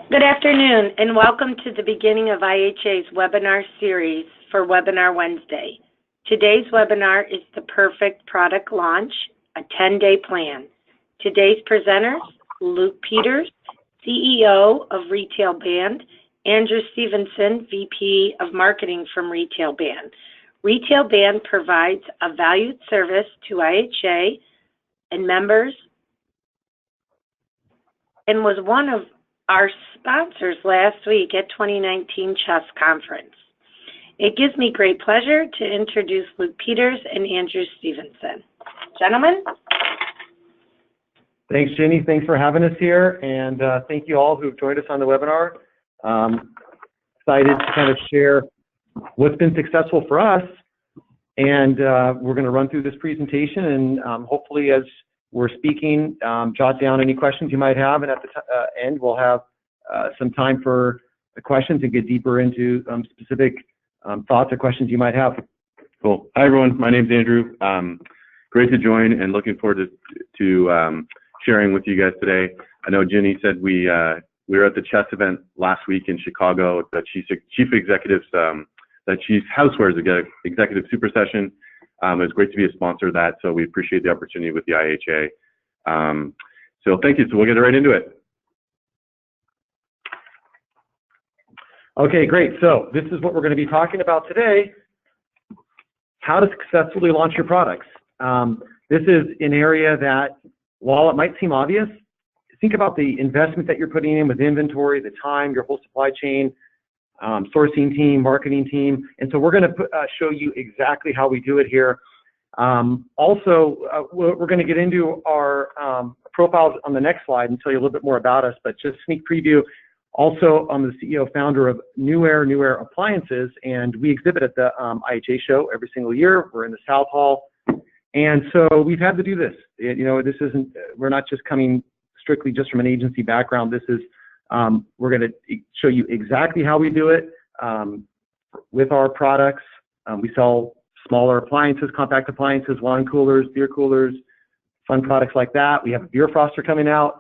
Good afternoon, and welcome to the beginning of IHA's webinar series for Webinar Wednesday. Today's webinar is the perfect product launch, a 10-day plan. Today's presenters, Luke Peters, CEO of Retail Band, Andrew Stevenson, VP of Marketing from Retail Band. Retail Band provides a valued service to IHA and members and was one of our sponsors last week at 2019 Chess Conference. It gives me great pleasure to introduce Luke Peters and Andrew Stevenson. Gentlemen. Thanks, Jenny. Thanks for having us here, and thank you all who've joined us on the webinar. Excited to kind of share what's been successful for us, and we're going to run through this presentation, and hopefully as we're speaking, jot down any questions you might have, and at the end we'll have some time for the questions and get deeper into specific thoughts or questions you might have. Cool. Hi everyone, my name's Andrew. Great to join and looking forward to sharing with you guys today. I know Jenny said we were at the Chess event last week in Chicago, the Chief Executives, the Chief Housewares Executive Super Session. It's great to be a sponsor of that, so we appreciate the opportunity with the IHA. So thank you. So we'll get right into it. Okay, great. So this is what we're going to be talking about today: how to successfully launch your products. This is an area that, while it might seem obvious, think about the investment that you're putting in with inventory, the time, your whole supply chain, sourcing team, marketing team, and so we're going to show you exactly how we do it here. Also, we're going to get into our profiles on the next slide and tell you a little bit more about us, but just sneak preview. Also, I'm the CEO founder of New IHA Appliances, and we exhibit at the IHA show every single year. We're in the South Hall, and so we've had to do this. This isn't, we're not just coming strictly just from an agency background. This is we're going to show you exactly how we do it with our products. We sell smaller appliances, compact appliances, wine coolers, beer coolers, fun products like that. We have a beer froster coming out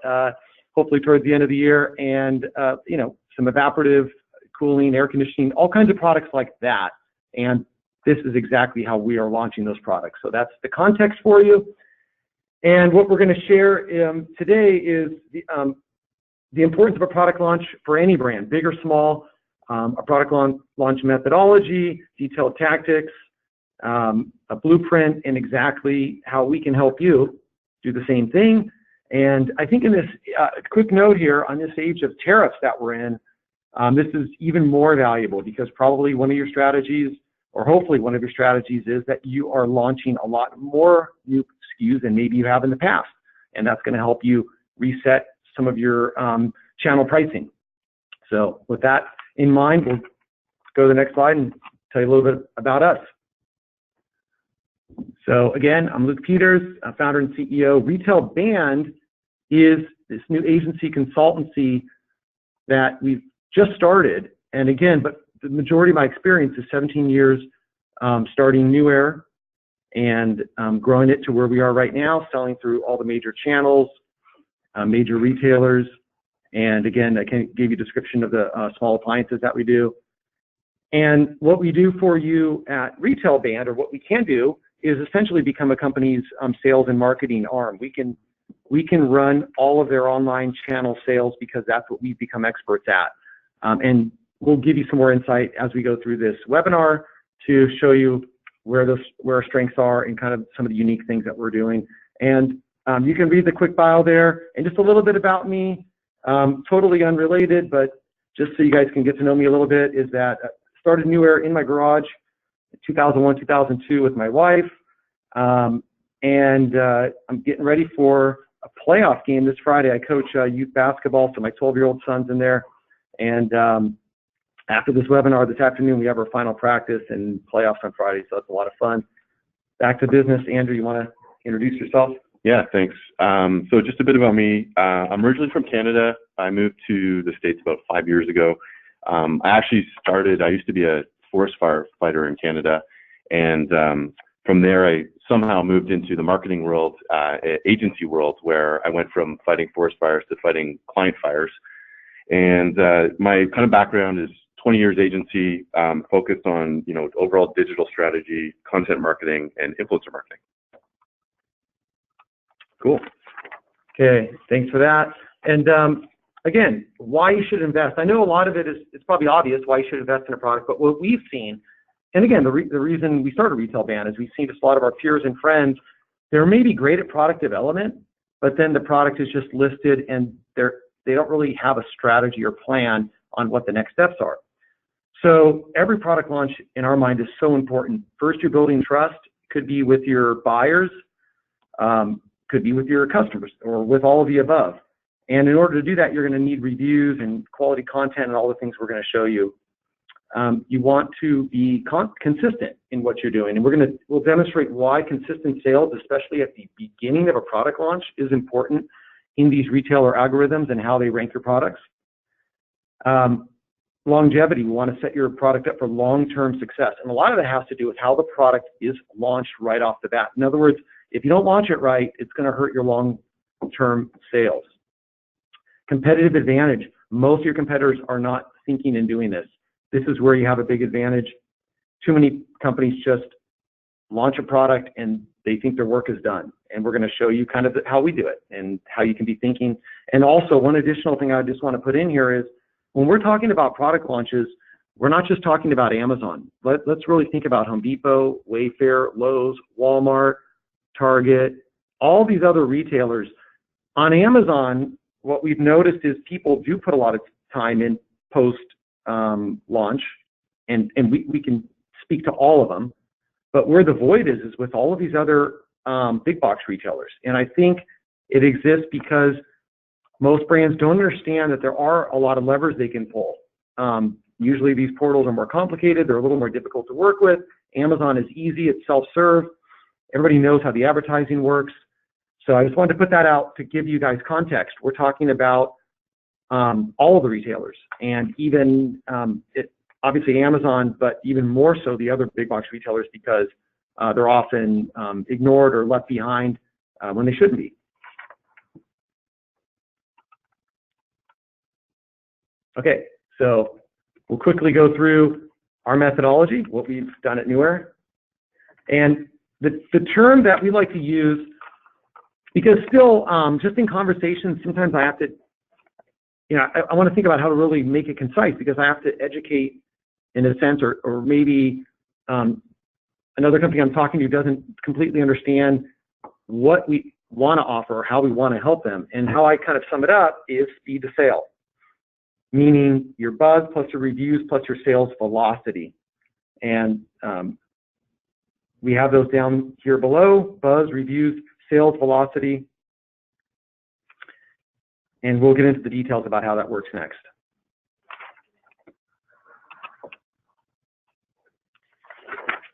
hopefully towards the end of the year, and some evaporative cooling, air conditioning, all kinds of products like that. And this is exactly how we are launching those products. So that's the context for you. And what we're going to share today is the importance of a product launch for any brand, big or small, a product launch methodology, detailed tactics, a blueprint, and exactly how we can help you do the same thing. And I think in this quick note here, on this age of tariffs that we're in, this is even more valuable because probably one of your strategies, or hopefully one of your strategies, is that you are launching a lot more new SKUs than maybe you have in the past. And that's going to help you reset some of your channel pricing. So with that in mind, we'll go to the next slide and tell you a little bit about us. So again, I'm Luke Peters, founder and CEO. Retail Band is this new agency consultancy that we've just started. And again, but the majority of my experience is 17 years starting New IHA and growing it to where we are right now, selling through all the major channels, major retailers, and again, I can give you a description of the small appliances that we do. And what we do for you at Retail Band, or what we can do, is essentially become a company's sales and marketing arm. We can run all of their online channel sales because that's what we've become experts at. And we'll give you some more insight as we go through this webinar to show you where our strengths are and kind of some of the unique things that we're doing. And you can read the quick bio there, and just a little bit about me, totally unrelated, but just so you guys can get to know me a little bit, is that I started New IHA in my garage in 2001, 2002 with my wife, and I'm getting ready for a playoff game this Friday. I coach youth basketball, so my 12-year-old son's in there, and after this webinar this afternoon, we have our final practice and playoffs on Friday, so it's a lot of fun. Back to business. Andrew, you want to introduce yourself? Yeah, thanks. So just a bit about me. I'm originally from Canada. I moved to the States about 5 years ago. I used to be a forest firefighter in Canada, and from there I somehow moved into the marketing world, agency world, where I went from fighting forest fires to fighting client fires. And my kind of background is 20 years agency, focused on, overall digital strategy, content marketing, and influencer marketing. Cool. Okay, thanks for that. And again, why you should invest. I know a lot of it is, it's probably obvious why you should invest in a product, but what we've seen, and again, the reason we started Retail Band is we've seen just a lot of our peers and friends, they're maybe great at product development, but then the product is just listed and they don't really have a strategy or plan on what the next steps are. So every product launch in our mind is so important. First, you're building trust. Could be with your buyers, could be with your customers, or with all of the above. And in order to do that, you're going to need reviews and quality content and all the things we're going to show you. You want to be consistent in what you're doing, and we'll demonstrate why consistent sales, especially at the beginning of a product launch, is important in these retailer algorithms and how they rank your products. Longevity, we want to set your product up for long-term success, and a lot of that has to do with how the product is launched right off the bat. In other words, if you don't launch it right, it's going to hurt your long-term sales. Competitive advantage, most of your competitors are not thinking and doing this. This is where you have a big advantage. Too many companies just launch a product and they think their work is done. And we're going to show you kind of how we do it and how you can be thinking. And also, one additional thing I just want to put in here is when we're talking about product launches, we're not just talking about Amazon. Let's really think about Home Depot, Wayfair, Lowe's, Walmart, Target, all these other retailers. On Amazon, what we've noticed is people do put a lot of time in post launch, and we can speak to all of them, but where the void is with all of these other big box retailers. And I think it exists because most brands don't understand that there are a lot of levers they can pull. Usually these portals are more complicated, they're a little more difficult to work with. Amazon is easy, it's self-serve, everybody knows how the advertising works. So I just wanted to put that out to give you guys context. We're talking about all of the retailers, and even obviously Amazon, but even more so the other big box retailers, because they're often ignored or left behind when they shouldn't be. Okay, so we'll quickly go through our methodology, what we've done at New IHA. And the term that we like to use, because still, just in conversations, sometimes I have to, I want to think about how to really make it concise, because I have to educate in a sense, or maybe another company I'm talking to doesn't completely understand what we want to offer or how we want to help them. And how I kind of sum it up is speed to sale, meaning your buzz plus your reviews plus your sales velocity. And we have those down here below: buzz, reviews, sales velocity. And we'll get into the details about how that works next.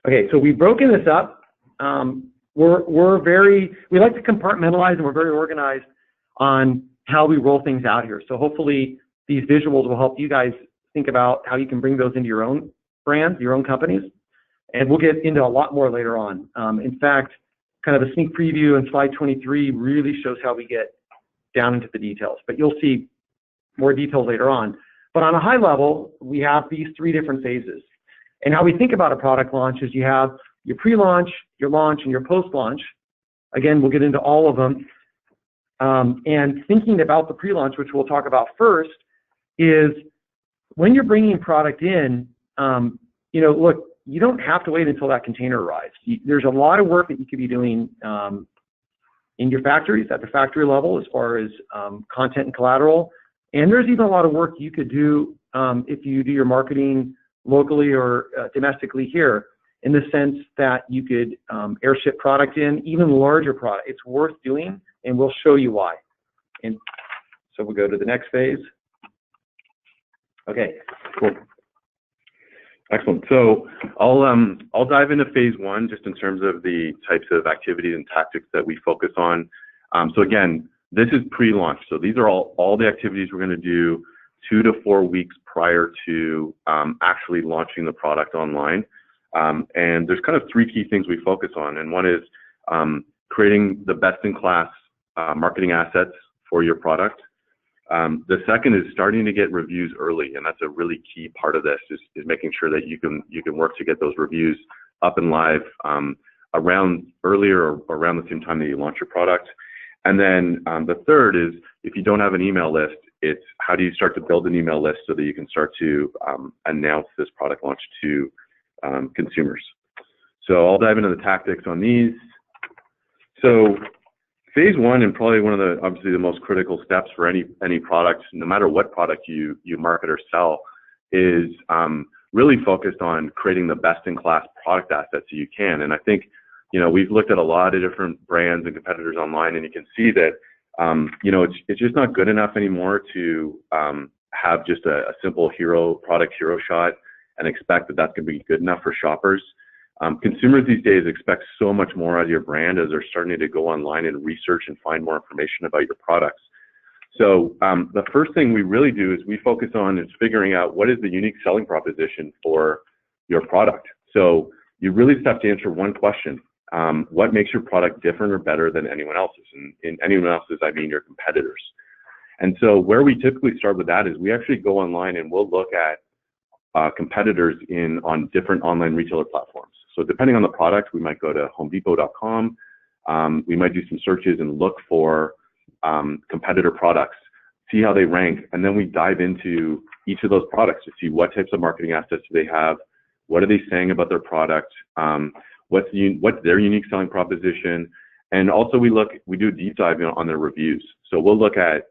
Okay, so we've broken this up. We like to compartmentalize, and we're very organized on how we roll things out here. So hopefully these visuals will help you guys think about how you can bring those into your own brands, your own companies. And we'll get into a lot more later on. In fact, kind of a sneak preview in slide 23 really shows how we get down into the details, but you'll see more details later on. But on a high level, we have these three different phases. And how we think about a product launch is you have your pre-launch, your launch, and your post-launch. Again, we'll get into all of them. And thinking about the pre-launch, which we'll talk about first, is when you're bringing product in, look, you don't have to wait until that container arrives. There's a lot of work that you could be doing in your factories, at the factory level, as far as content and collateral. And there's even a lot of work you could do if you do your marketing locally or domestically here, in the sense that you could airship product in, even larger product. It's worth doing, and we'll show you why. And so we'll go to the next phase. Okay, cool. Excellent. So I'll dive into phase one, just in terms of the types of activities and tactics that we focus on. So again, this is pre-launch. So these are all the activities we're going to do 2 to 4 weeks prior to actually launching the product online. And there's kind of 3 key things we focus on. And one is creating the best-in-class marketing assets for your product. The second is starting to get reviews early, and that's a really key part of this is making sure that you can work to get those reviews up and live around earlier or around the same time that you launch your product. And then the third is if you don't have an email list, it's how do you start to build an email list so that you can start to announce this product launch to consumers. So I'll dive into the tactics on these. So phase one, and probably one of the obviously the most critical steps for any product, no matter what product you market or sell, is really focused on creating the best-in-class product assets you can. And I think, you know, we've looked at a lot of different brands and competitors online, and you can see that, you know, it's just not good enough anymore to have just a simple product hero shot and expect that that's going to be good enough for shoppers. Consumers these days expect so much more out of your brand as they're starting to go online and research and find more information about your products. So the first thing we really do is we focus on is figuring out what is the unique selling proposition for your product. So you really just have to answer one question. What makes your product different or better than anyone else's? And in anyone else's, I mean your competitors. And so where we typically start with that is we actually go online and we'll look at competitors on different online retailer platforms. So depending on the product, we might go to homedepot.com. We might do some searches and look for competitor products, see how they rank, and then we dive into each of those products to see what types of marketing assets do they have, what are they saying about their product, what's their unique selling proposition, and also we do a deep dive on their reviews. So we'll look at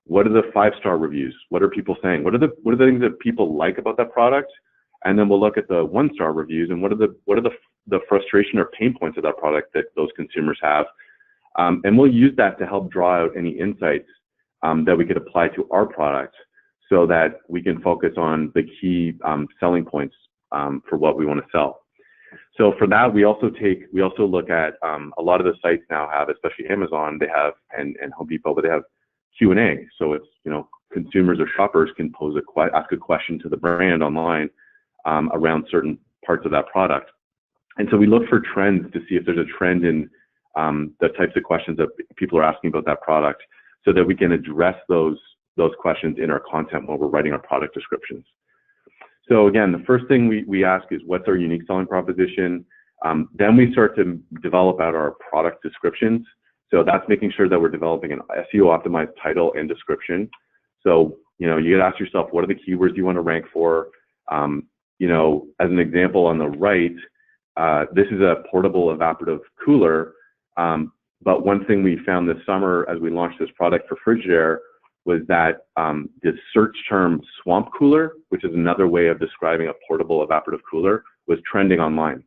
what are the 5-star reviews, what are people saying, what are the things that people like about that product, and then we'll look at the 1-star reviews and what are the frustration or pain points of that product that those consumers have. And we'll use that to help draw out any insights that we could apply to our product so that we can focus on the key selling points for what we want to sell. So for that, we also look at a lot of the sites now have, especially Amazon, they have and Home Depot, but they have Q&A. So it's, you know, consumers or shoppers can ask a question to the brand online around certain parts of that product. And so we look for trends to see if there's a trend in the types of questions that people are asking about that product so that we can address those questions in our content while we're writing our product descriptions. So again, the first thing we ask is what's our unique selling proposition? Then we start to develop out our product descriptions. So that's making sure that we're developing an SEO optimized title and description. So, you know, you gotta ask yourself, what are the keywords you want to rank for? You know, as an example on the right, this is a portable evaporative cooler. But one thing we found this summer as we launched this product for Frigidaire was that the search term swamp cooler, which is another way of describing a portable evaporative cooler, was trending online.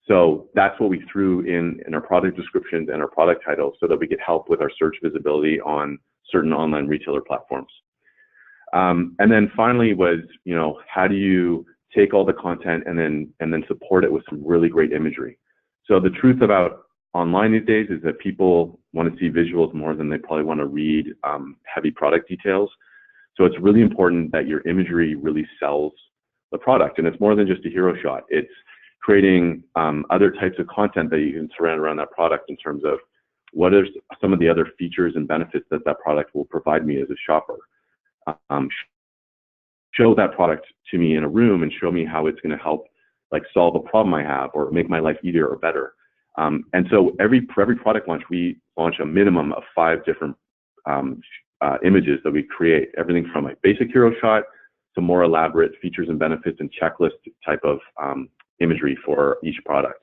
So that's what we threw in our product descriptions and our product titles so that we could help with our search visibility on certain online retailer platforms. And then finally was, you know, how do you take all the content and then support it with some really great imagery? So the truth about online these days is that people want to see visuals more than they probably want to read heavy product details. So it's really important that your imagery really sells the product. And it's more than just a hero shot. It's creating other types of content that you can surround around that product in terms of what are some of the other features and benefits that that product will provide me as a shopper. Show that product to me in a room and show me how it's going to help like solve a problem I have or make my life easier or better. And so every product launch, we launch a minimum of 5 different images that we create, everything from a basic hero shot to more elaborate features and benefits and checklist type of imagery for each product.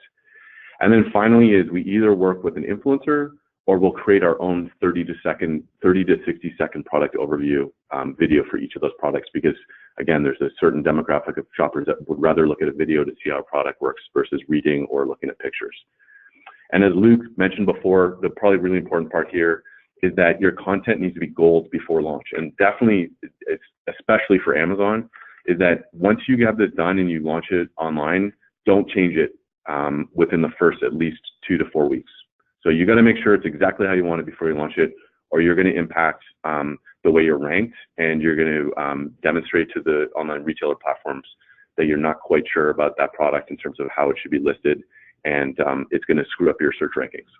And then finally is we either work with an influencer or we'll create our own 30 to 60 second product overview video for each of those products, because again, there's a certain demographic of shoppers that would rather look at a video to see how a product works versus reading or looking at pictures. And as Luke mentioned before, the probably really important part here is that your content needs to be gold before launch. And definitely, it's especially for Amazon, is that once you have this done and you launch it online, don't change it within the first at least 2 to 4 weeks. So you got to make sure it's exactly how you want it before you launch it, or you're going to impact the way you're ranked, and you're going to demonstrate to the online retailer platforms that you're not quite sure about that product in terms of how it should be listed, and it's going to screw up your search rankings.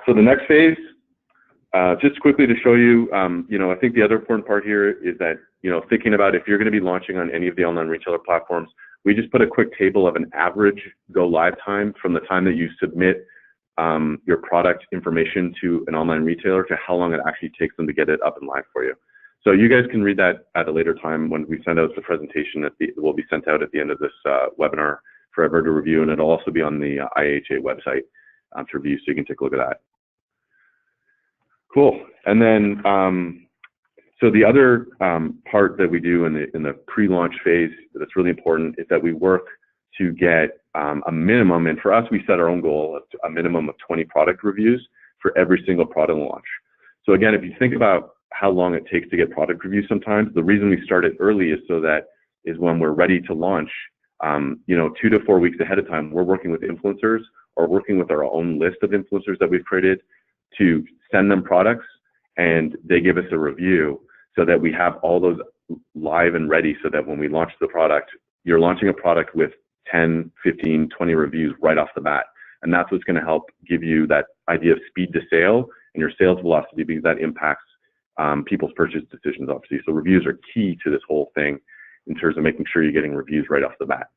So the next phase just quickly to show you, I think the other important part here is that, thinking about if you're going to be launching on any of the online retailer platforms, we just put a quick table of an average go live time from the time that you submit your product information to an online retailer to how long it actually takes them to get it up and live for you. So you guys can read that at a later time when we send out the presentation that will be sent out at the end of this webinar for everyone to review, and it'll also be on the IHA website to review, so you can take a look at that. Cool. And then, so the other part that we do in the pre-launch phase that's really important is that we work to get a minimum, and for us, we set our own goal of a minimum of 20 product reviews for every single product launch. So again, if you think about how long it takes to get product reviews sometimes, the reason we start it early is so that is when we're ready to launch, 2 to 4 weeks ahead of time, we're working with influencers or working with our own list of influencers that we've created to send them products, and they give us a review so that we have all those live and ready, so that when we launch the product, you're launching a product with 10, 15, 20 reviews right off the bat. And that's what's going to help give you that idea of speed to sale and your sales velocity, because that impacts people's purchase decisions, obviously. So reviews are key to this whole thing in terms of making sure you're getting reviews right off the bat.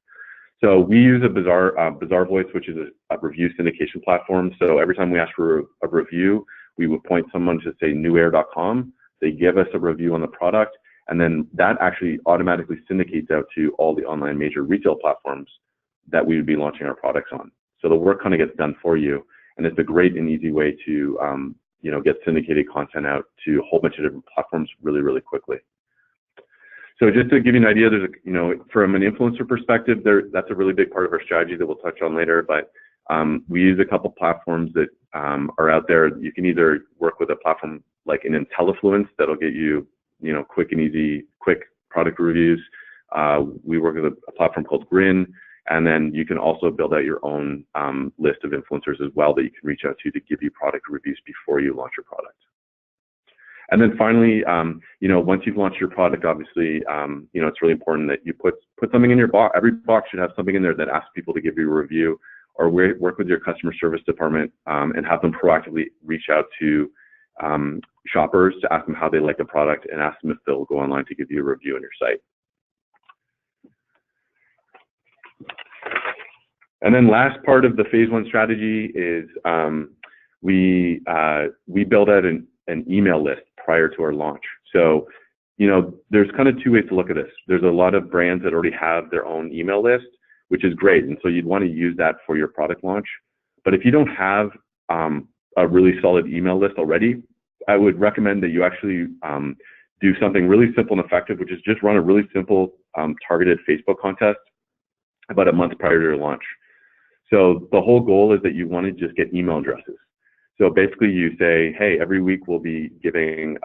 So we use a Bazaar Voice, which is a review syndication platform. So every time we ask for a review, we would point someone to say newair.com. They give us a review on the product, and then that actually automatically syndicates out to all the online major retail platforms that we would be launching our products on. So the work kind of gets done for you, and it's a great and easy way to get syndicated content out to a whole bunch of different platforms really, really quickly. So just to give you an idea, there's from an influencer perspective, that's a really big part of our strategy that we'll touch on later. But we use a couple platforms that are out there. You can either work with a platform like an IntelliFluence that'll get you, quick and easy, quick product reviews. We work with a platform called Grin, and then you can also build out your own list of influencers as well that you can reach out to give you product reviews before you launch your product. And then finally, once you've launched your product, obviously, it's really important that you put something in your box. Every box should have something in there that asks people to give you a review, or work with your customer service department and have them proactively reach out to shoppers to ask them how they like the product and ask them if they'll go online to give you a review on your site. And then last part of the phase 1 strategy is we build out an email list prior to our launch. So, there's kind of two ways to look at this. There's a lot of brands that already have their own email list, which is great. And so you'd want to use that for your product launch. But if you don't have a really solid email list already, I would recommend that you actually do something really simple and effective, which is just run a really simple targeted Facebook contest about a month prior to your launch. So the whole goal is that you want to just get email addresses. So basically you say, hey, every week we'll be giving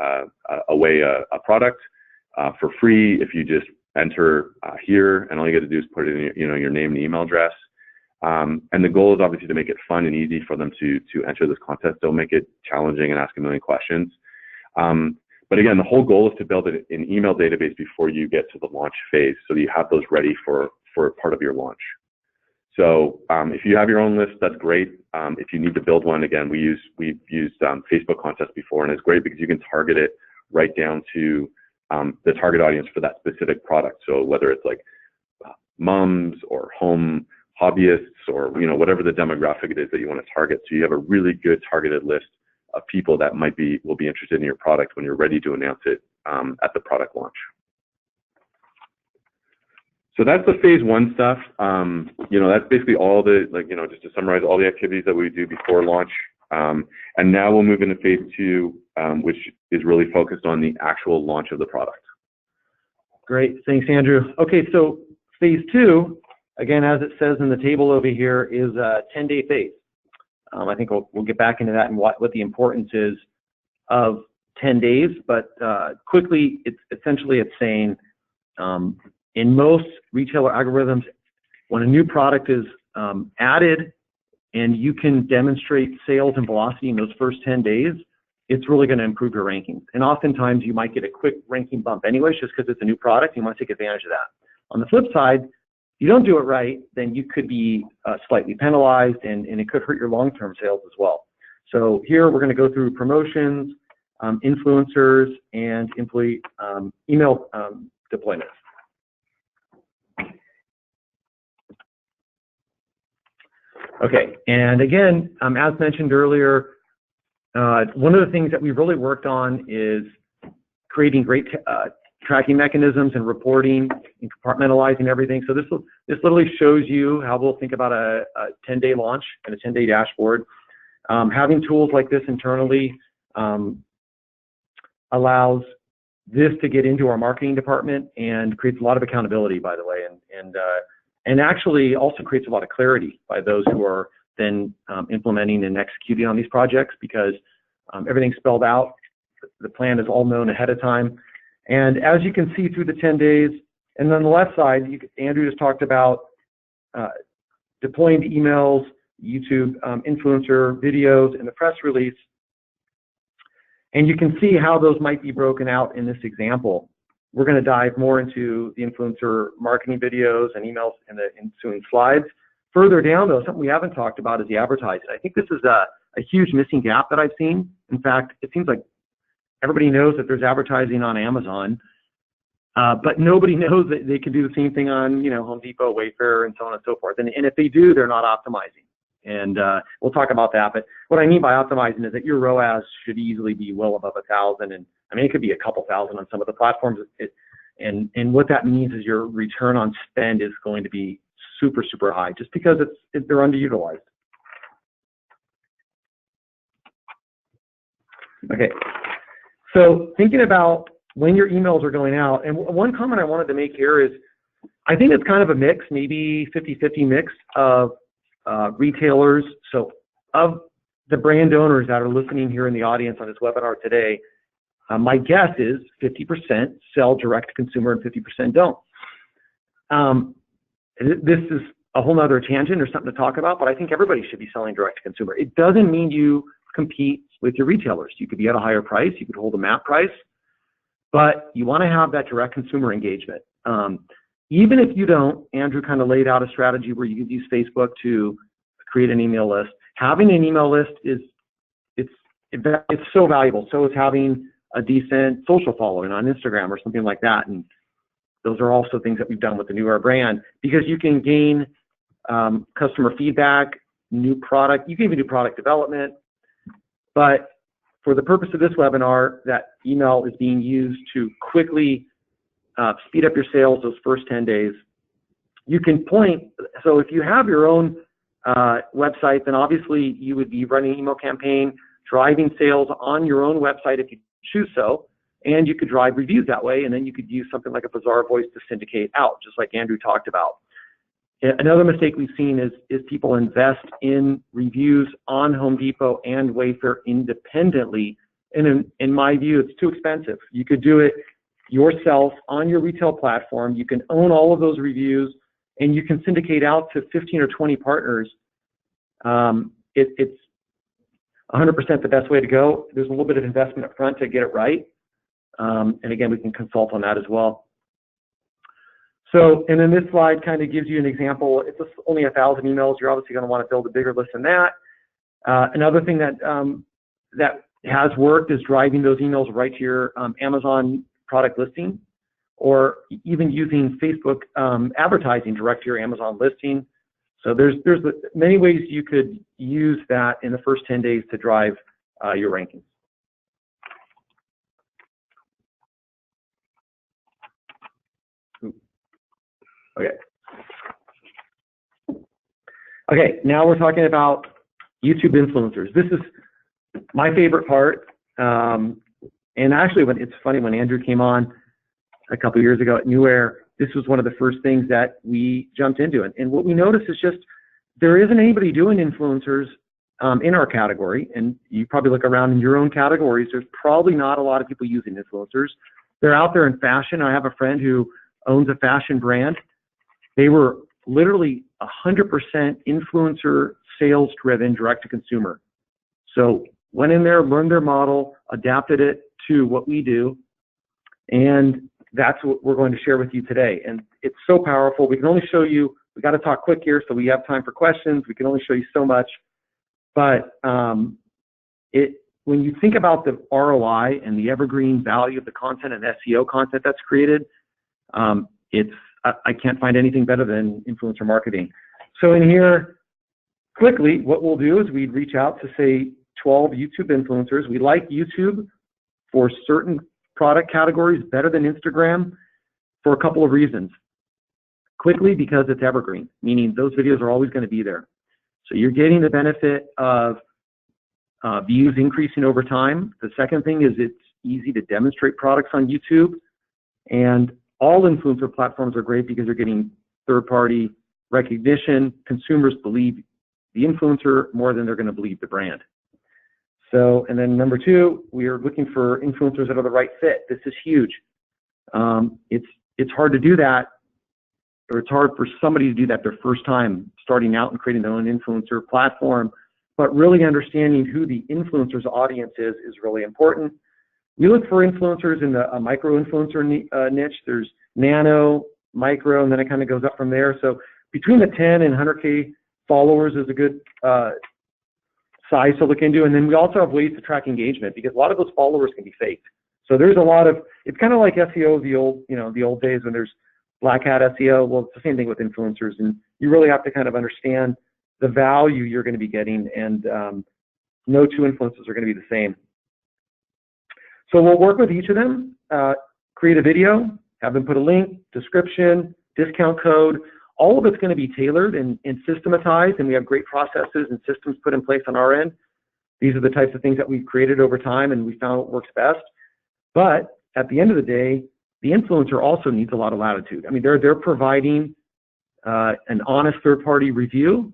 away a product for free if you just enter here, and all you got to do is put in your name and email address. And the goal is obviously to make it fun and easy for them to enter this contest. Don't make it challenging and ask a million questions. But again, the whole goal is to build an email database before you get to the launch phase, so that you have those ready for part of your launch. So if you have your own list, that's great. If you need to build one, again, we've used Facebook contests before, and it's great because you can target it right down to the target audience for that specific product. So whether it's like moms or home hobbyists or whatever the demographic it is that you want to target, so you have a really good targeted list of people that will be interested in your product when you're ready to announce it at the product launch. So that's the phase 1 stuff. That's basically all the, just to summarize all the activities that we do before launch. And now we'll move into phase 2, which is really focused on the actual launch of the product. Great, thanks, Andrew. Okay, so phase 2, again, as it says in the table over here, is a 10-day phase. I think we'll get back into that and what the importance is of 10 days, but quickly, it's saying, in most retailer algorithms, when a new product is added and you can demonstrate sales and velocity in those first 10 days, it's really going to improve your rankings. And oftentimes you might get a quick ranking bump anyways, just because it's a new product. You want to take advantage of that. On the flip side, you don't do it right, then you could be slightly penalized, and it could hurt your long-term sales as well. So here we're going to go through promotions, influencers, and employee email deployments. Okay, and again, as mentioned earlier, one of the things that we've really worked on is creating great tracking mechanisms and reporting and compartmentalizing everything. So this literally shows you how we'll think about a 10-day launch and a 10-day dashboard. Having tools like this internally allows this to get into our marketing department and creates a lot of accountability, by the way, and actually also creates a lot of clarity by those who are then implementing and executing on these projects, because everything's spelled out. The plan is all known ahead of time. And as you can see through the 10 days, and on the left side, Andrew just talked about deploying the emails, YouTube influencer videos, and the press release. And you can see how those might be broken out in this example. We're going to dive more into the influencer marketing videos and emails in the ensuing slides. Further down, though, something we haven't talked about is the advertising. I think this is a huge missing gap that I've seen. In fact, it seems like everybody knows that there's advertising on Amazon, but nobody knows that they can do the same thing on, Home Depot, Wayfair, and so on and so forth. And if they do, they're not optimizing. And we'll talk about that. But what I mean by optimizing is that your ROAS should easily be well above 1,000. And I mean, it could be a couple thousand on some of the platforms. And what that means is your return on spend is going to be super, super high, just because they're underutilized. Okay. So thinking about when your emails are going out, and one comment I wanted to make here is, I think it's kind of a mix, maybe 50-50 mix of retailers. So of the brand owners that are listening here in the audience on this webinar today, my guess is 50% sell direct to consumer and 50% don't. This is a whole nother tangent or something to talk about, but I think everybody should be selling direct to consumer. It doesn't mean you compete with your retailers. You could be at a higher price, you could hold a MAP price, but you want to have that direct consumer engagement. Even if you don't, Andrew kind of laid out a strategy where you could use Facebook to create an email list. Having an email list it's so valuable. So is having a decent social following on Instagram or something like that. And those are also things that we've done with the New Era brand, because you can gain customer feedback, new product. You can even do product development. But for the purpose of this webinar, that email is being used to quickly speed up your sales those first 10 days. You can point, so if you have your own website, then obviously you would be running an email campaign, driving sales on your own website if you choose so, and you could drive reviews that way, and then you could use something like a Phasell voice to syndicate out, just like Andrew talked about. Another mistake we've seen is people invest in reviews on Home Depot and Wayfair independently, and in my view, it's too expensive. You could do it yourself on your retail platform. You can own all of those reviews, and you can syndicate out to 15 or 20 partners. It's 100% the best way to go. There's a little bit of investment up front to get it right. And again, we can consult on that as well. So, and then this slide kind of gives you an example. It's only 1,000 emails. You're obviously going to want to build a bigger list than that. Another thing that that has worked is driving those emails right to your Amazon product listing, or even using Facebook advertising direct to your Amazon listing. So there's many ways you could use that in the first 10 days to drive your rankings. Okay. Okay, now we're talking about YouTube influencers. This is my favorite part. And actually, it's funny, when Andrew came on a couple of years ago at New Era, this was one of the first things that we jumped into. And what we noticed is just there isn't anybody doing influencers in our category. And you probably look around in your own categories, there's probably not a lot of people using influencers. They're out there in fashion. I have a friend who owns a fashion brand. They were literally 100% influencer sales driven, direct to consumer. So went in there, learned their model, adapted it to what we do, and that's what we're going to share with you today. And it's so powerful. We can only show you, we got to talk quick here so we have time for questions. We can only show you so much, but when you think about the ROI and the evergreen value of the content and SEO content that's created, I can't find anything better than influencer marketing. So in here, quickly, what we'll do is we'd reach out to, say, 12 YouTube influencers. We like YouTube for certain product categories better than Instagram for a couple of reasons. Quickly, because it's evergreen, meaning those videos are always going to be there. So you're getting the benefit of views increasing over time. The second thing is it's easy to demonstrate products on YouTube. And all influencer platforms are great because you're getting third-party recognition. Consumers believe the influencer more than they're going to believe the brand. So, and then number two, we are looking for influencers that are the right fit. This is huge. It's hard to do that, or it's hard for somebody to do that their first time starting out and creating their own influencer platform. But really understanding who the influencer's audience is really important. We look for influencers in the micro-influencer niche. There's nano, micro, and then it kind of goes up from there. So between the 10 and 100K followers is a good size to look into. And then we also have ways to track engagement because a lot of those followers can be faked. So there's a lot of, it's kind of like SEO, the old days when there's black hat SEO. Well, it's the same thing with influencers, and you really have to kind of understand the value you're going to be getting, and no two influencers are going to be the same. So we'll work with each of them, create a video, have them put a link, description, discount code. All of it's going to be tailored and systematized, and we have great processes and systems put in place on our end. These are the types of things that we've created over time, and we found what works best. But at the end of the day, the influencer also needs a lot of latitude. I mean, they're providing an honest third-party review.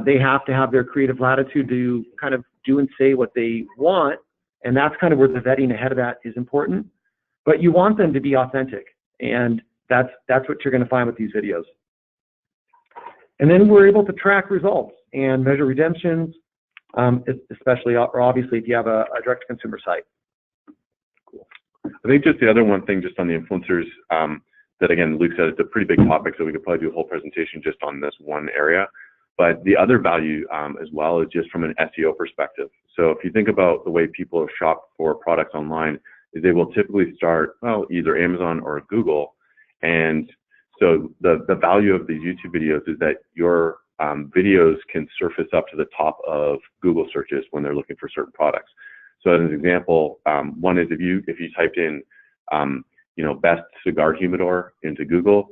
They have to have their creative latitude to kind of do and say what they want, and that's kind of where the vetting ahead of that is important. But you want them to be authentic, and that's what you're going to find with these videos. And then we're able to track results and measure redemptions, especially or obviously if you have a direct-to-consumer site. Cool. I think just the other one thing just on the influencers that, again, Luke said it's a pretty big topic, so we could probably do a whole presentation just on this one area. But the other value as well is just from an SEO perspective. So if you think about the way people shop for products online, is they will typically start, well, either Amazon or Google. And so the value of these YouTube videos is that your videos can surface up to the top of Google searches when they're looking for certain products. So as an example, one is if you typed in, best cigar humidor into Google,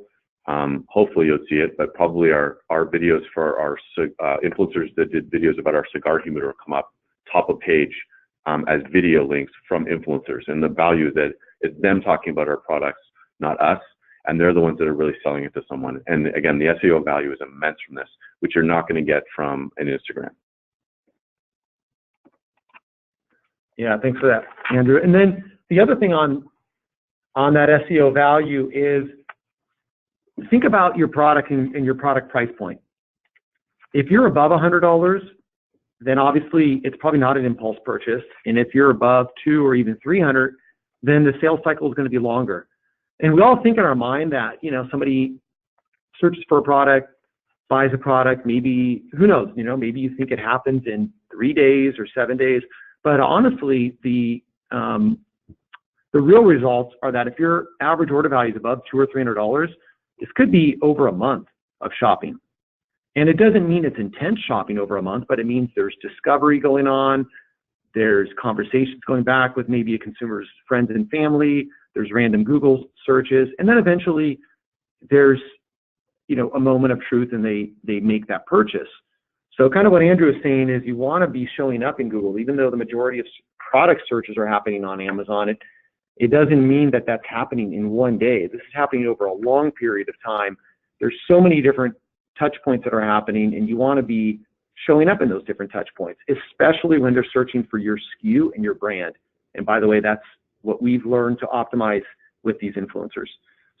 hopefully you'll see it, but probably our videos for our influencers that did videos about our cigar humidor come up top of page as video links from influencers. And the value is that it's them talking about our products, not us, and they're the ones that are really selling it to someone. And again, the SEO value is immense from this, which you're not going to get from an Instagram. Yeah, thanks for that, Andrew. And then the other thing on that SEO value is think about your product and your product price point. If you're above $100, then obviously it's probably not an impulse purchase. And if you're above $200 or even $300, then the sales cycle is going to be longer. And we all think in our mind that, somebody searches for a product, buys a product, maybe, who knows, maybe you think it happens in 3 days or 7 days. But honestly, the real results are that if your average order value is above $200 or $300, this could be over a month of shopping. And it doesn't mean it's intense shopping over a month, but it means there's discovery going on, there's conversations going back with maybe a consumer's friends and family, there's random Google searches, and then eventually there's, a moment of truth and they make that purchase. So kind of what Andrew is saying is you want to be showing up in Google, even though the majority of product searches are happening on Amazon. It doesn't mean that that's happening in one day. This is happening over a long period of time. There's so many different touch points that are happening, and you want to be showing up in those different touch points, especially when they're searching for your SKU and your brand. And by the way, that's what we've learned to optimize with these influencers.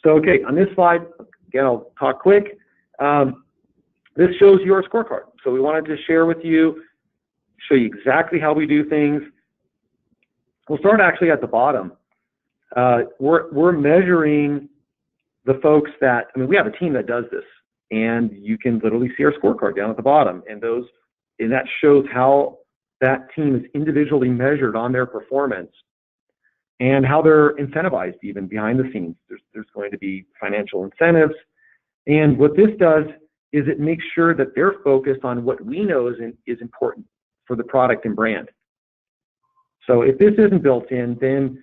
So, okay, on this slide, again, I'll talk quick. This shows your scorecard. So we wanted to share with you, show you exactly how we do things. We'll start actually at the bottom. We're measuring the folks that, we have a team that does this, and you can literally see our scorecard down at the bottom, and that shows how that team is individually measured on their performance and how they're incentivized even behind the scenes. There's going to be financial incentives. And what this does is it makes sure that they're focused on what we know is important for the product and brand. So if this isn't built in, then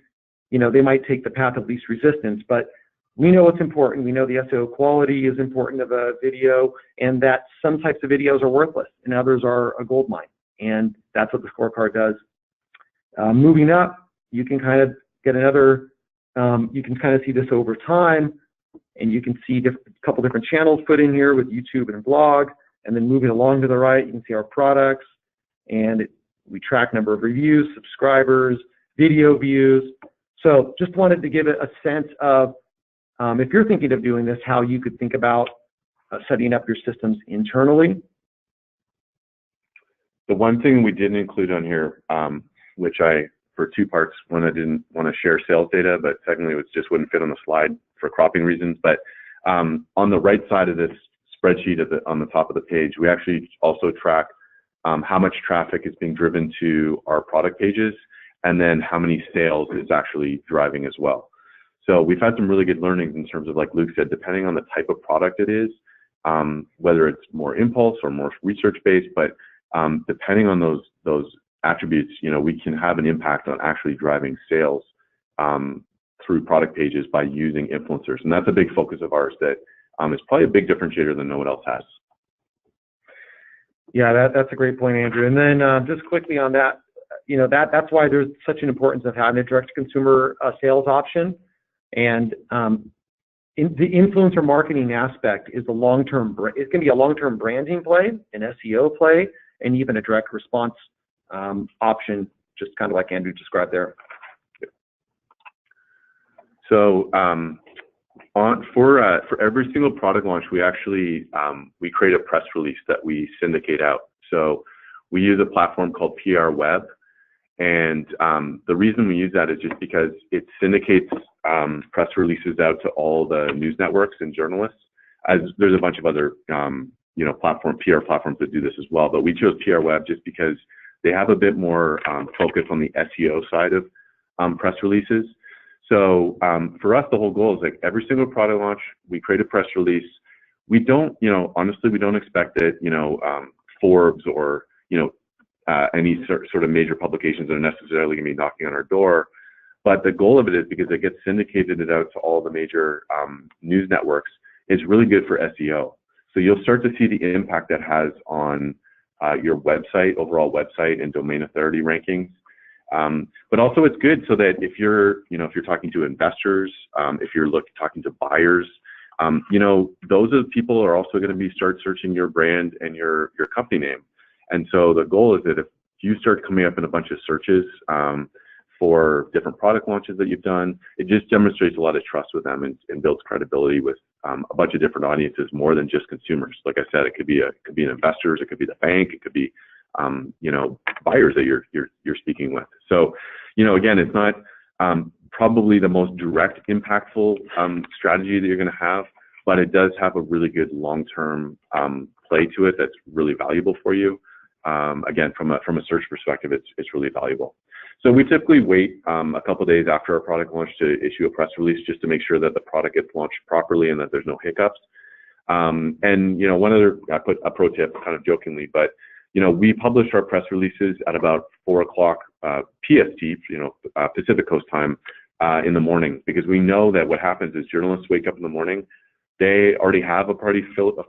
they might take the path of least resistance, but we know what's important. We know the SEO quality is important of a video, and that some types of videos are worthless and others are a gold mine. And that's what the scorecard does. Moving up, you can kind of get another, you can kind of see this over time, and you can see a couple different channels put in here with YouTube and blog. And then moving along to the right, you can see our products, and we track number of reviews, subscribers, video views. So just wanted to give it a sense of, if you're thinking of doing this, how you could think about setting up your systems internally. The one thing we didn't include on here, which for two parts, one, I didn't want to share sales data, but secondly, it just wouldn't fit on the slide for cropping reasons. But on the right side of this spreadsheet on the top of the page, we actually also track how much traffic is being driven to our product pages, and then how many sales it's actually driving as well. So we've had some really good learnings in terms of, like Luke said, depending on the type of product it is, whether it's more impulse or more research-based, but depending on those attributes, we can have an impact on actually driving sales through product pages by using influencers. And that's a big focus of ours that is probably a big differentiator that no one else has. Yeah, that's a great point, Andrew. And then just quickly on that, that's why there's such an importance of having a direct-to-consumer sales option. And the influencer marketing aspect is it's going to be a long-term branding play, an SEO play, and even a direct response option, just kind of like Andrew described there. So for every single product launch, we actually we create a press release that we syndicate out. So we use a platform called PR Web, and the reason we use that is just because it syndicates press releases out to all the news networks and journalists. As there's a bunch of other PR platforms that do this as well, but we chose PR Web just because they have a bit more focus on the SEO side of press releases. So for us, the whole goal is like every single product launch, we create a press release. We don't, honestly, we don't expect that, Forbes or, any sort of major publications are necessarily going to be knocking on our door. But the goal of it is because it gets syndicated out to all the major news networks, it's really good for SEO. So you'll start to see the impact that has on your website, overall website and domain authority rankings. But also it's good so that if you're talking to investors, if you're talking to buyers, those are the people are also going to start searching your brand and your company name. And so the goal is that if you start coming up in a bunch of searches for different product launches that you've done, it just demonstrates a lot of trust with them and builds credibility with a bunch of different audiences, more than just consumers. Like I said, it could be an investors, it could be the bank, it could be buyers that you're speaking with. So, again, it's not probably the most direct, impactful strategy that you're going to have, but it does have a really good long-term play to it that's really valuable for you. Again, from a search perspective, it's really valuable. So we typically wait a couple of days after our product launch to issue a press release just to make sure that the product gets launched properly and that there's no hiccups. One other, I put a pro tip kind of jokingly, but we publish our press releases at about 4 o'clock PST, Pacific Coast time in the morning, because we know that what happens is journalists wake up in the morning, they already have a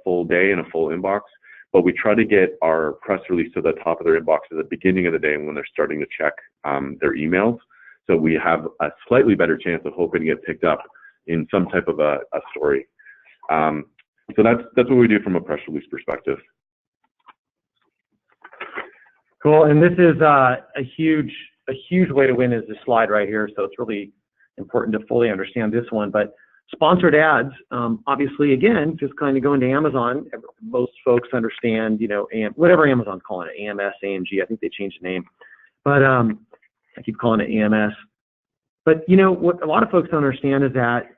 full day and a full inbox, but we try to get our press release to the top of their inbox at the beginning of the day when they're starting to check their emails. So we have a slightly better chance of hoping to get picked up in some type of a story. So that's what we do from a press release perspective. Cool, and this is a huge way to win is this slide right here. So it's really important to fully understand this one. But sponsored ads, obviously, again, just kind of going to Amazon. Most folks understand, whatever Amazon's calling it, AMS, AMG. I think they changed the name, but I keep calling it AMS. But what a lot of folks don't understand is that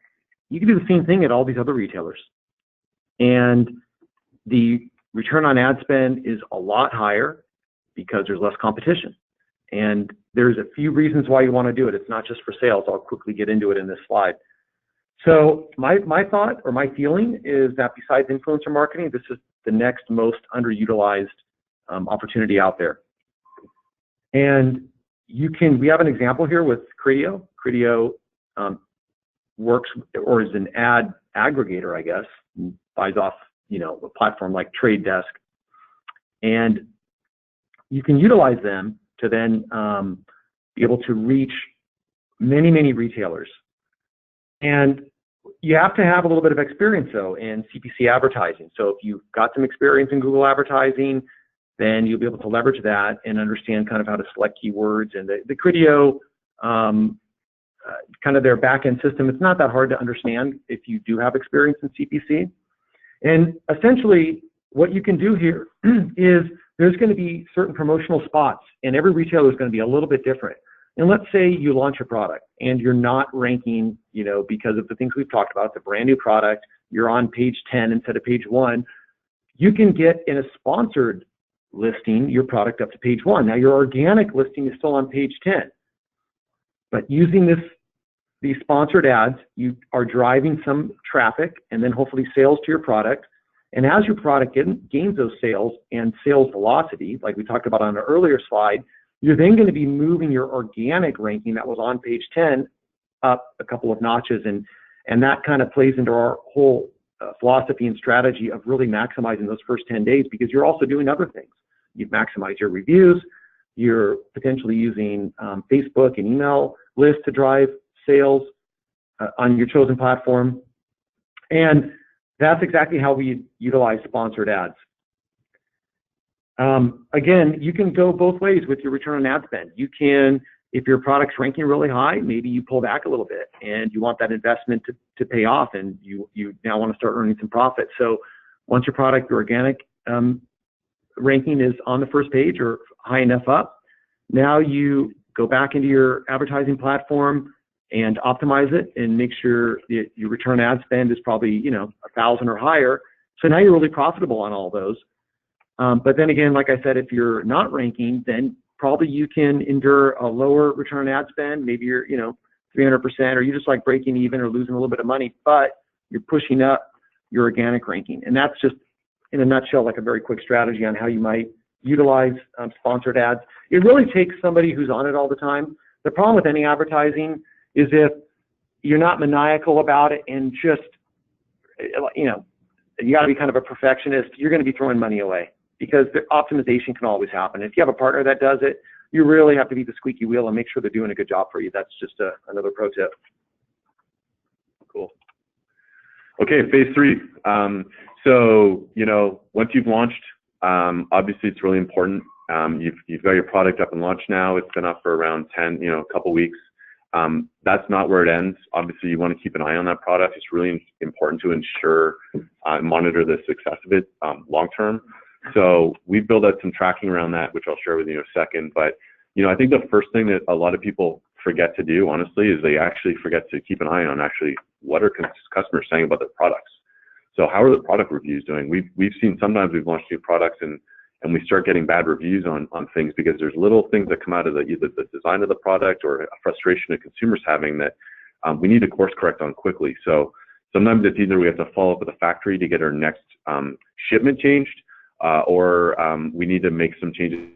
you can do the same thing at all these other retailers, and the return on ad spend is a lot higher. because there's less competition. And there's a few reasons why you want to do it. It's not just for sales. I'll quickly get into it in this slide. So my thought or my feeling is that besides influencer marketing, this is the next most underutilized opportunity out there. And we have an example here with Criteo. Criteo works or is an ad aggregator, I guess, buys off, a platform like Trade Desk. And you can utilize them to then be able to reach many, many retailers. And you have to have a little bit of experience, though, in CPC advertising. So if you've got some experience in Google advertising, then you'll be able to leverage that and understand kind of how to select keywords. And the Criteo, kind of their back-end system, it's not that hard to understand if you do have experience in CPC. And essentially, what you can do here is there's going to be certain promotional spots, and every retailer is going to be a little bit different. And let's say you launch a product and you're not ranking, because of the things we've talked about. It's a brand new product. You're on page 10 instead of page 1. You can get in a sponsored listing your product up to page 1. Now your organic listing is still on page 10. But using these sponsored ads, you are driving some traffic and then hopefully sales to your product. And as your product gains those sales and sales velocity, like we talked about on an earlier slide, you're then going to be moving your organic ranking that was on page 10 up a couple of notches. And that kind of plays into our whole philosophy and strategy of really maximizing those first 10 days, because you're also doing other things. You've maximized your reviews. You're potentially using Facebook and email lists to drive sales on your chosen platform. And that's exactly how we utilize sponsored ads. Again, you can go both ways with your return on ad spend. You can, if your product's ranking really high, maybe you pull back a little bit and you want that investment to pay off, and you now want to start earning some profit. So once your organic ranking is on the first page or high enough up, now you go back into your advertising platform and optimize it and make sure that your return ad spend is probably 1,000 or higher. So now you're really profitable on all those. But then again, like I said, if you're not ranking, then probably you can endure a lower return on ad spend. Maybe you're 300%, or you just like breaking even or losing a little bit of money, but you're pushing up your organic ranking. And that's just, in a nutshell, like a very quick strategy on how you might utilize sponsored ads. It really takes somebody who's on it all the time. The problem with any advertising is if you're not maniacal about it and just, you got to be kind of a perfectionist, you're going to be throwing money away, because the optimization can always happen. If you have a partner that does it, you really have to be the squeaky wheel and make sure they're doing a good job for you. That's just another pro tip. Cool. Okay, phase 3. So, once you've launched, obviously it's really important. You've got your product up and launched now. It's been up for around 10, a couple weeks. That's not where it ends. Obviously, you want to keep an eye on that product. It's really important to ensure and monitor the success of it long term. So we've built out some tracking around that, which I'll share with you in a second. But I think the first thing that a lot of people forget to do, honestly, is they actually forget to keep an eye on actually what are customers saying about their products. So how are the product reviews doing? We've seen sometimes we've launched new products and we start getting bad reviews on things because there's little things that come out of either the design of the product or a frustration that consumers having that we need to course correct on quickly. So sometimes it's either we have to follow up with the factory to get our next shipment changed, or we need to make some changes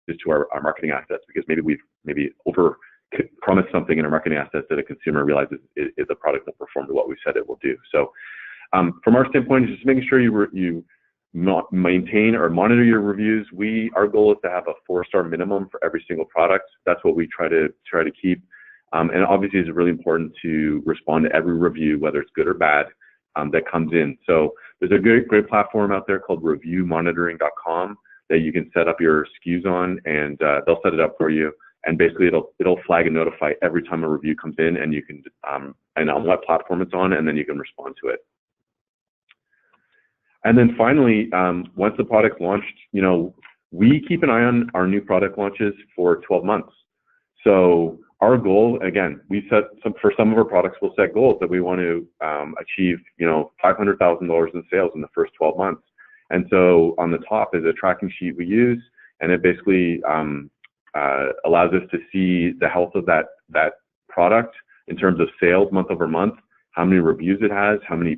to our marketing assets, because maybe we've over promised something in our marketing assets that a consumer realizes is the product will perform to what we said it will do. So from our standpoint, it's just making sure you maintain or monitor your reviews. Our goal is to have a 4-star minimum for every single product. That's what we try to keep. And obviously it's really important to respond to every review, whether it's good or bad, that comes in. So there's a great platform out there called reviewmonitoring.com that you can set up your SKUs on, and they'll set it up for you. And basically it'll flag and notify every time a review comes in, and you can and on what platform it's on, and then you can respond to it. And then finally, once the product's launched, we keep an eye on our new product launches for 12 months. So our goal, again, for some of our products, we'll set goals that we want to achieve, $500,000 in sales in the first 12 months. And so on the top is a tracking sheet we use, and it basically allows us to see the health of that product in terms of sales month over month, how many reviews it has, how many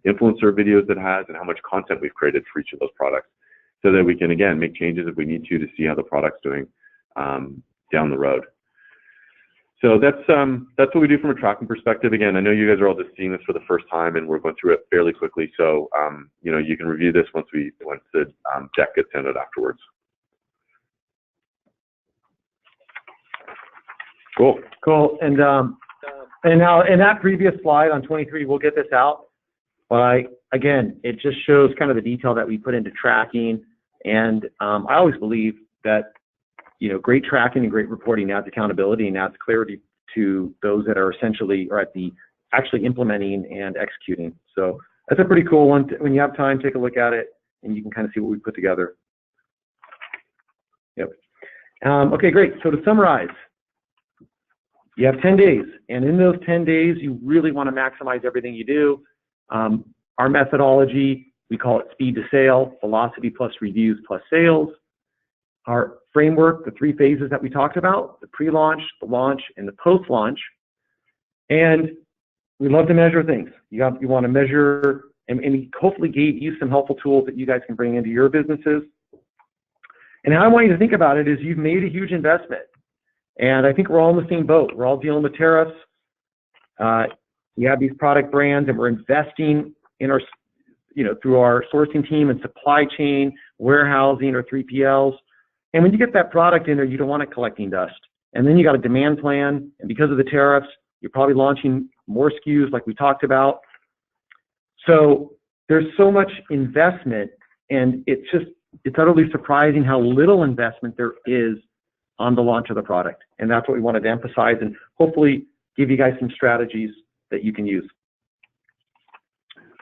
influencer videos it has, and how much content we've created for each of those products, so that we can, again, make changes if we need to see how the product's doing down the road. So that's what we do from a tracking perspective. Again, I know you guys are all just seeing this for the first time, and we're going through it fairly quickly. So you know, you can review this once the deck gets sent out afterwards. Cool. Cool. And now in that previous slide on 23, we'll get this out. But again, it just shows kind of the detail that we put into tracking. And I always believe that, you know, great tracking and great reporting adds accountability and adds clarity to those that are essentially or at the actually implementing and executing. So that's a pretty cool one. When you have time, take a look at it, and you can kind of see what we put together. Yep. Okay, great. So to summarize, you have 10 days, and in those 10 days, you really want to maximize everything you do. Our methodology, we call it speed to sale, velocity plus reviews plus sales. Our framework, the 3 phases that we talked about, the pre-launch, the launch, and the post-launch. And we love to measure things. You want to measure, and we hopefully gave you some helpful tools that you guys can bring into your businesses. And how I want you to think about it is you've made a huge investment. And I think we're all in the same boat. We're all dealing with tariffs. We have these product brands, and we're investing in our, you know, through our sourcing team and supply chain, warehousing, or 3PLs. And when you get that product in there, you don't want it collecting dust. And then you got a demand plan, and because of the tariffs, you're probably launching more SKUs like we talked about. So there's so much investment, and it's utterly surprising how little investment there is on the launch of the product. And that's what we wanted to emphasize and hopefully give you guys some strategies that you can use.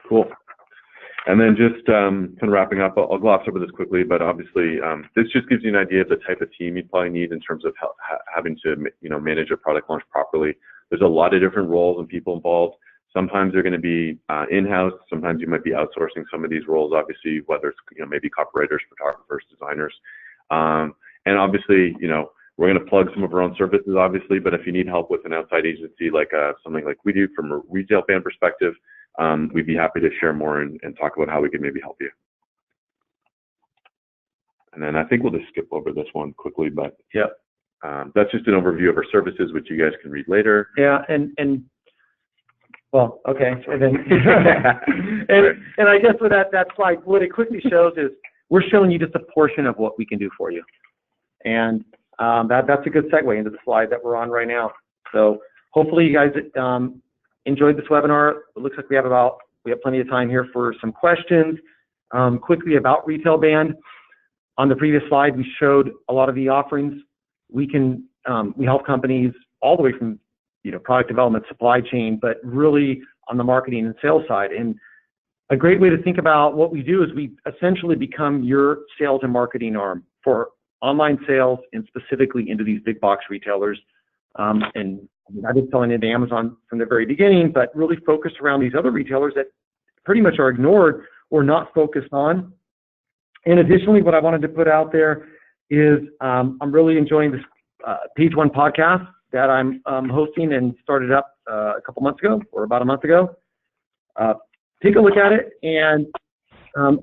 Cool. And then just kind of wrapping up, I'll gloss over this quickly, but obviously this just gives you an idea of the type of team you probably need in terms of having to, you know, manage a product launch properly. There's a lot of different roles and people involved. Sometimes they're going to be in-house. Sometimes you might be outsourcing some of these roles, obviously, whether it's, you know, maybe copywriters, photographers, designers. And obviously, you know, we're going to plug some of our own services, obviously, but if you need help with an outside agency, like something like we do from a retail fan perspective, we'd be happy to share more and talk about how we can maybe help you. And then I think we'll just skip over this one quickly, but yeah, that's just an overview of our services, which you guys can read later. Yeah, and well, okay, and then and I guess with that slide, what it quickly shows is we're showing you just a portion of what we can do for you, and that's a good segue into the slide that we're on right now. So hopefully you guys enjoyed this webinar. It looks like we have plenty of time here for some questions. Quickly about Retail Band. On the previous slide, we showed a lot of the offerings. We help companies all the way from, you know, product development, supply chain, but really on the marketing and sales side. And a great way to think about what we do is we essentially become your sales and marketing arm for online sales and specifically into these big box retailers. And I did selling into Amazon from the very beginning, but really focused around these other retailers that pretty much are ignored or not focused on. And additionally, what I wanted to put out there is I'm really enjoying this Page One podcast that I'm hosting and started up a couple months ago or about a month ago. Take a look at it, and I'm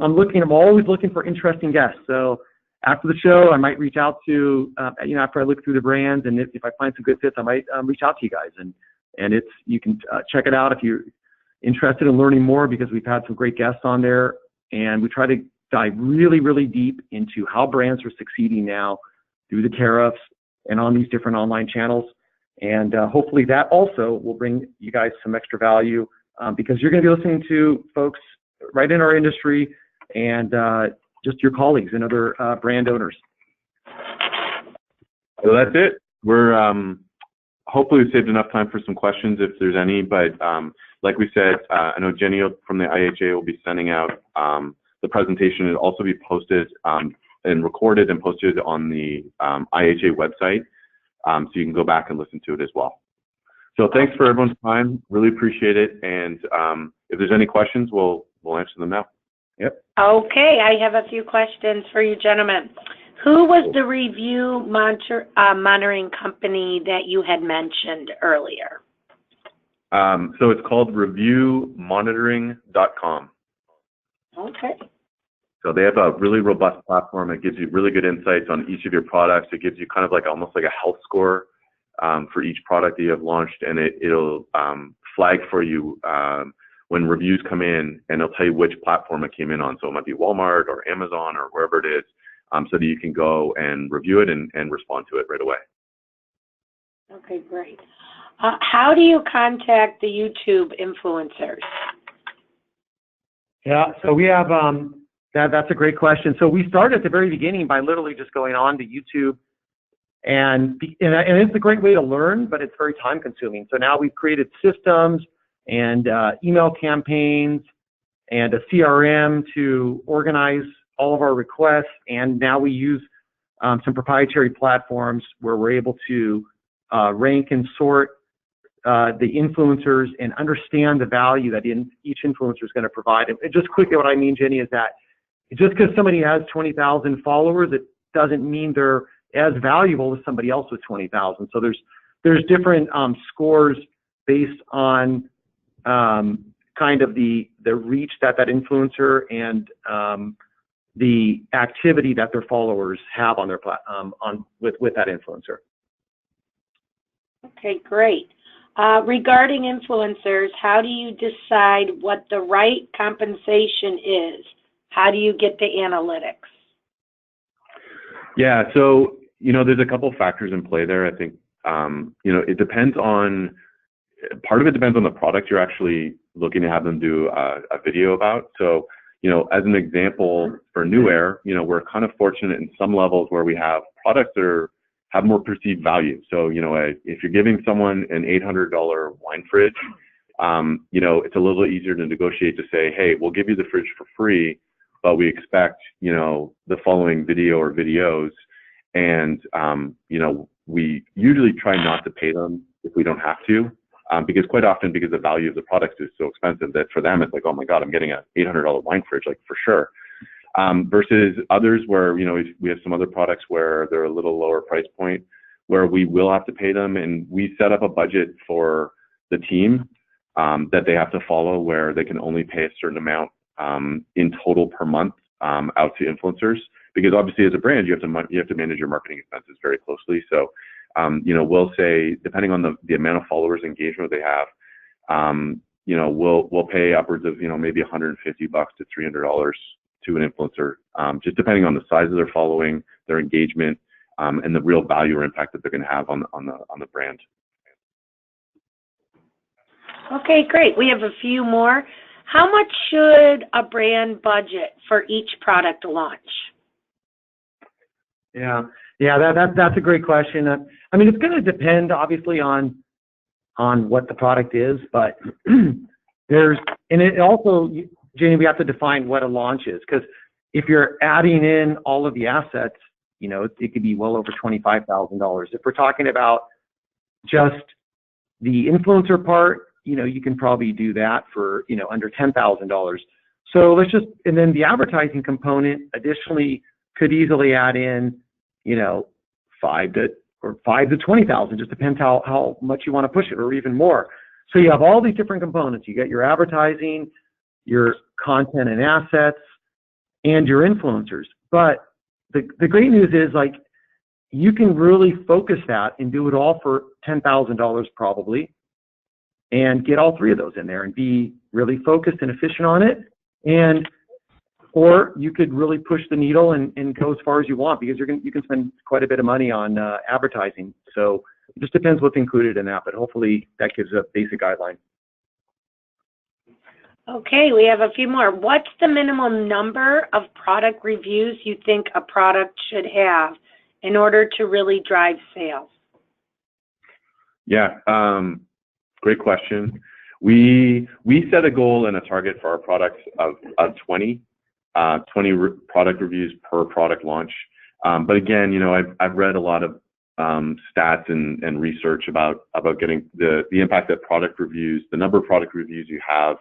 always looking for interesting guests. So after the show, I might reach out to, you know, after I look through the brands, and if I find some good fits, I might reach out to you guys. And you can check it out if you're interested in learning more, because we've had some great guests on there, and we try to dive really, really deep into how brands are succeeding now through the tariffs and on these different online channels. And hopefully that also will bring you guys some extra value, because you're going to be listening to folks right in our industry and just your colleagues and other brand owners. So that's it. We're hopefully we saved enough time for some questions if there's any, but like we said, I know Jenny from the IHA will be sending out the presentation. It'll also be posted and recorded and posted on the IHA website, so you can go back and listen to it as well. So thanks for everyone's time. Really appreciate it. And if there's any questions, we'll answer them now. Yep. Okay, I have a few questions for you gentlemen. Who was the review monitoring company that you had mentioned earlier? So it's called reviewmonitoring.com. Okay. So they have a really robust platform that gives you really good insights on each of your products. It gives you kind of like almost like a health score for each product that you have launched, and it'll flag for you when reviews come in, and it'll tell you which platform it came in on. So it might be Walmart or Amazon or wherever it is, so that you can go and review it and respond to it right away. Okay, great. How do you contact the YouTube influencers? Yeah, so we have, that's a great question. So we started at the very beginning by literally just going on to YouTube, and it's a great way to learn, but it's very time consuming. So now we've created systems and email campaigns and a CRM to organize all of our requests, and now we use some proprietary platforms where we're able to rank and sort the influencers and understand the value that each influencer is going to provide. And just quickly, what I mean, Jenny, is that just because somebody has 20,000 followers, it doesn't mean they're as valuable as somebody else with 20,000. So there's different scores based on kind of the reach that influencer and the activity that their followers have on their with that influencer. Okay, great. Regarding influencers, how do you decide what the right compensation is? How do you get the analytics? Yeah, so, there's a couple factors in play there. I think, it depends on, part of it depends on the product you're actually looking to have them do a video about. So, as an example for New Air, we're kind of fortunate in some levels where we have products that have more perceived value. So, if you're giving someone an $800 wine fridge, it's a little easier to negotiate to say, hey, we'll give you the fridge for free, but we expect, the following video or videos. And, we usually try not to pay them if we don't have to, because quite often, because the value of the product is so expensive that for them, it's like, oh my God, I'm getting an $800 wine fridge, like for sure. Versus others where, we have some other products where they're a little lower price point, where we will have to pay them, and we set up a budget for the team that they have to follow, where they can only pay a certain amount in total per month out to influencers, because obviously as a brand you have to manage your marketing expenses very closely. So we'll say, depending on the amount of followers engagement they have, we'll pay upwards of maybe $150 to $300 to an influencer, just depending on the size of their following, their engagement, and the real value or impact that they're going to have on the brand. Okay, great. We have a few more. How much should a brand budget for each product launch? Yeah, that's a great question. I mean, it's going to depend obviously on what the product is, but and it also, Jenny, we have to define what a launch is, because if you're adding in all of the assets, it could be well over $25,000. If we're talking about just the influencer part, you can probably do that for, under $10,000. So and then the advertising component additionally could easily add in, $5,000 to $20,000, just depends how much you want to push it, or even more. So you have all these different components. You got your advertising, your content and assets, and your influencers. But the great news is, like, you can really focus that and do it all for $10,000 probably, and get all three of those in there and be really focused and efficient on it. Or you could really push the needle and go as far as you want, because you can spend quite a bit of money on advertising. So it just depends what's included in that, but hopefully that gives a basic guideline. Okay, we have a few more. What's the minimum number of product reviews you think a product should have in order to really drive sales? Yeah, great question. We set a goal and a target for our products of 20 product reviews per product launch. But again, I've read a lot of stats and research about getting the impact that product reviews, the number of product reviews you have,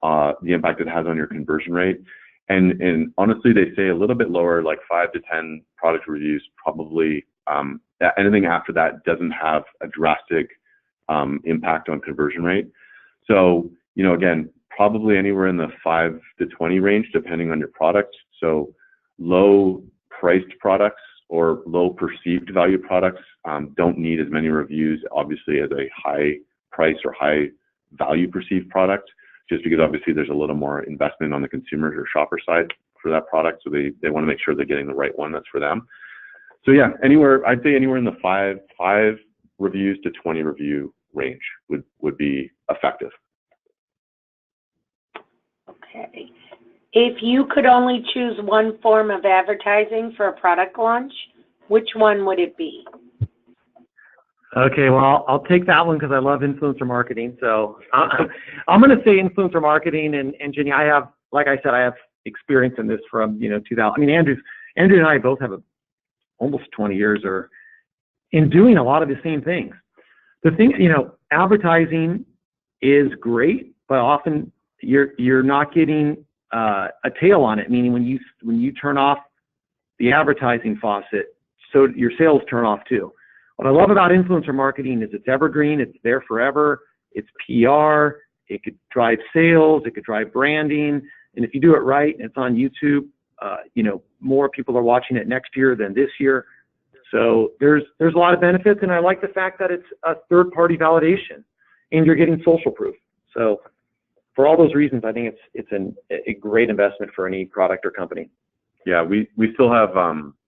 the impact it has on your conversion rate. And honestly, they say a little bit lower, like 5 to 10 product reviews, probably. Anything after that doesn't have a drastic impact on conversion rate. So, again, probably anywhere in the 5 to 20 range, depending on your product. So low priced products or low perceived value products don't need as many reviews, obviously, as a high price or high value perceived product, just because obviously there's a little more investment on the consumer or shopper side for that product. So they want to make sure they're getting the right one that's for them. So yeah, I'd say anywhere in the 5 reviews to 20 review range would be effective. Okay. If you could only choose one form of advertising for a product launch, which one would it be? Okay, well, I'll take that one because I love influencer marketing. So I'm going to say influencer marketing. And Jenny, like I said, I have experience in this from 2000. I mean, Andrew and I both have almost 20 years or in doing a lot of the same things. The thing, advertising is great, but often you're not getting a tail on it. Meaning when you turn off the advertising faucet, so your sales turn off too. What I love about influencer marketing is it's evergreen, it's there forever, it's PR, it could drive sales, it could drive branding, and if you do it right and it's on YouTube, more people are watching it next year than this year. So there's a lot of benefits, and I like the fact that it's a third-party validation, and you're getting social proof. So for all those reasons, I think it's a great investment for any product or company. Yeah, we still have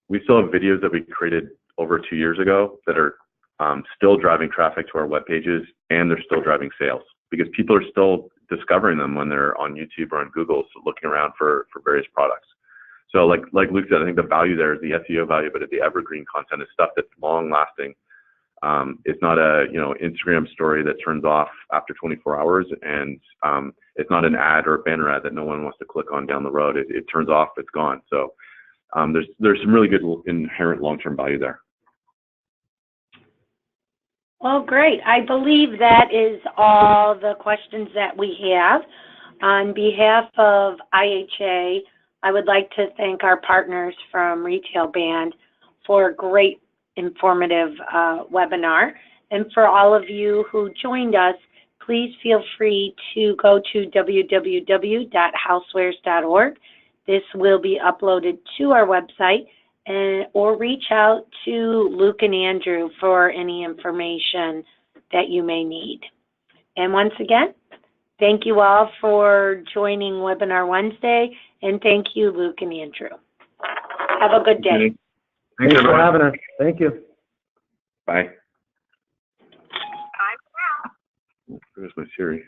videos that we created over 2 years ago that are still driving traffic to our web pages, and they're still driving sales because people are still discovering them when they're on YouTube or on Google, so looking around for various products. So like Luke said, I think the value there is the SEO value, but the evergreen content is stuff that's long lasting. It's not a Instagram story that turns off after 24 hours, and it's not an ad or a banner ad that no one wants to click on down the road. It turns off, it's gone. So there's some really good inherent long-term value there. Well, great. I believe that is all the questions that we have. On behalf of IHA, I would like to thank our partners from Retail Band for a great informative webinar. And for all of you who joined us, please feel free to go to www.housewares.org. This will be uploaded to our website, or reach out to Luke and Andrew for any information that you may need. And once again, thank you all for joining Webinar Wednesday, and thank you, Luke and Andrew. Have a good day. Thanks for having us. Thank you. Bye. Where's my Siri?